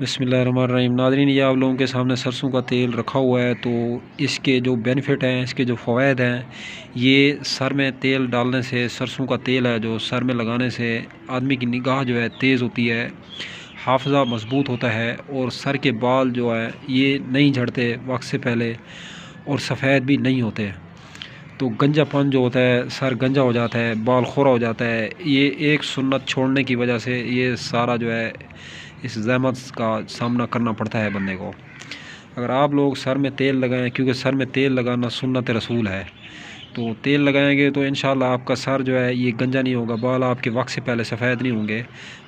बिस्मिल्लाहिर्रहमानिर्रहीम। नाज़रीन, ये आप लोगों के सामने सरसों का तेल रखा हुआ है। तो इसके जो बेनिफिट हैं, इसके जो फ़वाइद हैं, ये सर में तेल डालने से, सरसों का तेल है जो सर में लगाने से आदमी की निगाह जो है तेज़ होती है, हाफ़ज़ा मज़बूत होता है और सर के बाल जो है ये नहीं झड़ते वक्त से पहले और सफ़ेद भी नहीं होते। तो गंजापन जो होता है, सर गंजा हो जाता है, बाल खोरा हो जाता है, ये एक सुन्नत छोड़ने की वजह से ये सारा जो है इस ज़हमत का सामना करना पड़ता है बंदे को। अगर आप लोग सर में तेल लगाएं, क्योंकि सर में तेल लगाना सुन्नत रसूल है, तो तेल लगाएंगे तो इंशाल्लाह आपका सर जो है ये गंजा नहीं होगा, बाल आपके वक्त से पहले सफ़ेद नहीं होंगे,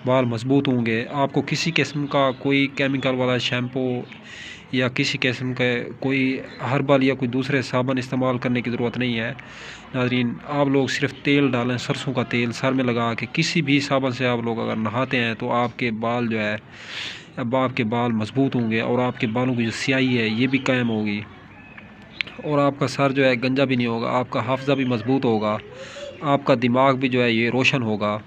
बाल मज़बूत होंगे। आपको किसी किस्म का कोई केमिकल वाला शैम्पू या किसी किस्म का कोई हर्बल या कोई दूसरे साबुन इस्तेमाल करने की ज़रूरत नहीं है। नाज़रीन, आप लोग सिर्फ तेल डालें, सरसों का तेल सर में लगा के किसी भी साबुन से आप लोग अगर नहाते हैं तो आपके बाल जो है, अब आपके बाल मज़बूत होंगे और आपके बालों की जो स्याही है ये भी कायम होगी और आपका सर जो है गंजा भी नहीं होगा, आपका हाफ़ज़ा भी मज़बूत होगा, आपका दिमाग भी जो है ये रोशन होगा।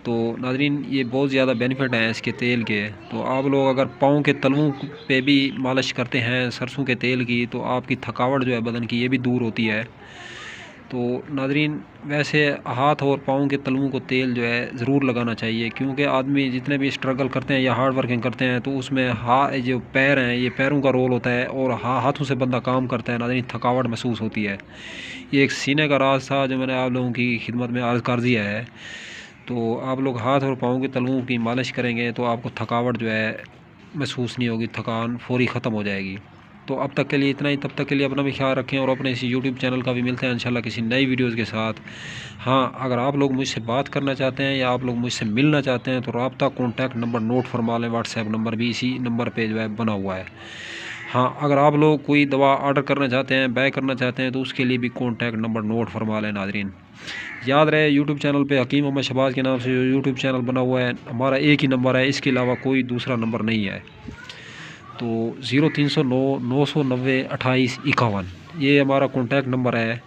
तो नाज़रीन, ये बहुत ज़्यादा बेनिफिट हैं इसके तेल के। तो आप लोग अगर पाँव के तलवों पे भी मालिश करते हैं सरसों के तेल की, तो आपकी थकावट जो है बदन की ये भी दूर होती है। तो नाज़रीन, वैसे हाथ और पाँव के तलवों को तेल जो है ज़रूर लगाना चाहिए, क्योंकि आदमी जितने भी स्ट्रगल करते हैं या हार्ड वर्किंग करते हैं तो उसमें जो पैर हैं ये पैरों का रोल होता है और हाथों से बंदा काम करता है। नाज़रीन, थकावट महसूस होती है। ये एक सीने का राज था जो मैंने आप लोगों की खिदमत में अर्ज़ कर दिया है। तो आप लोग हाथ और पाँव के तलवों की मालिश करेंगे तो आपको थकावट जो है महसूस नहीं होगी, थकान फ़ौरी ख़त्म हो जाएगी। तो अब तक के लिए इतना ही। तब तक के लिए अपना भी ख्याल रखें और अपने इस यूट्यूब चैनल का भी मिलते हैं इंशाल्लाह किसी नई वीडियोज़ के साथ। हाँ, अगर आप लोग मुझसे बात करना चाहते हैं या आप लोग मुझसे मिलना चाहते हैं तो रब्ता कॉन्टैक्ट नंबर नोट फरमा लें, व्हाट्सएप नंबर भी इसी नंबर पे जो है बना हुआ है। हाँ, अगर आप लोग कोई दवा ऑर्डर करना चाहते हैं, बाय करना चाहते हैं तो उसके लिए भी कॉन्टैक्ट नंबर नोट फरमा लें। नाज़रीन, याद रहे यूट्यूब चैनल पे हकीम मोहम्मद शहबाज के नाम से जो यूट्यूब चैनल बना हुआ है, हमारा एक ही नंबर है, इसके अलावा कोई दूसरा नंबर नहीं है। तो 0309 990 2851 ये हमारा कॉन्टैक्ट नंबर है।